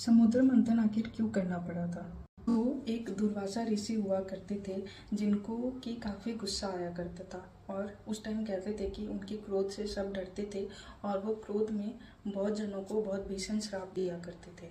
समुद्र मंथन आखिर क्यों करना पड़ा था? वो एक दुर्वासा ऋषि हुआ करते थे जिनको कि काफ़ी गुस्सा आया करता था और उस टाइम कहते थे कि उनके क्रोध से सब डरते थे और वो क्रोध में बहुत जनों को बहुत भीषण श्राप दिया करते थे।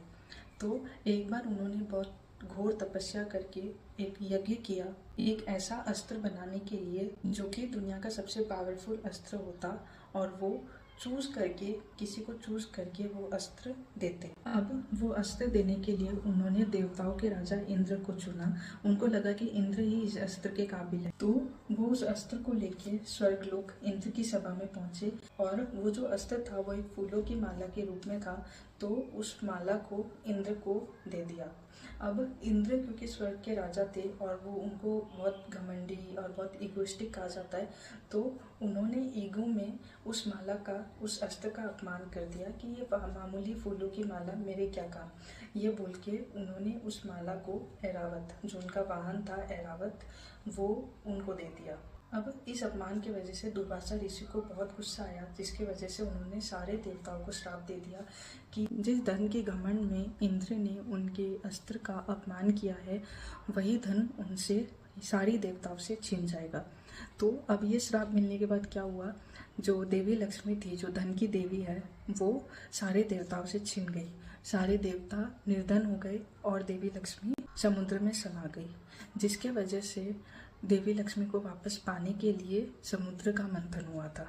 तो एक बार उन्होंने बहुत घोर तपस्या करके एक यज्ञ किया, एक ऐसा अस्त्र बनाने के लिए जो कि दुनिया का सबसे पावरफुल अस्त्र होता, और वो चूज करके किसी को चूज करके वो अस्त्र देते। अब वो अस्त्र देने के लिए उन्होंने देवताओं के राजा इंद्र को चुना। उनको लगा कि इंद्र ही इस अस्त्र के काबिल है, तो वो उस अस्त्र को लेके स्वर्गलोक इंद्र की सभा में पहुंचे और वो जो अस्त्र था वो एक फूलों की माला के रूप में था, तो उस माला को इंद्र को दे दिया। अब इंद्र क्योंकि स्वर्ग के राजा थे और वो उनको बहुत घमंडी और बहुत इगोइस्टिक कहा जाता है, तो उन्होंने ईगो में उस माला का, उस अस्त्र का अपमान कर दिया कि ये मामूली फूलों की माला, मेरे क्या काम, ये बोल के उन्होंने उस माला को ऐरावत, जो उनका वाहन था ऐरावत, वो उनको दे दिया। अब इस अपमान की वजह से दुर्वासा ऋषि को बहुत गुस्सा आया, जिसकी वजह से उन्होंने सारे देवताओं को श्राप दे दिया कि जिस धन के घमंड में इंद्र ने उनके अस्त्र का अपमान किया है, वही धन उनसे, सारी देवताओं से छीन जाएगा। तो अब ये श्राप मिलने के बाद क्या हुआ, जो देवी लक्ष्मी थी, जो धन की देवी है, वो सारे देवताओं से छीन गई। सारे देवता निर्धन हो गए और देवी लक्ष्मी समुद्र में समा गई, जिसके वजह से देवी लक्ष्मी को वापस पाने के लिए समुद्र का मंथन हुआ था।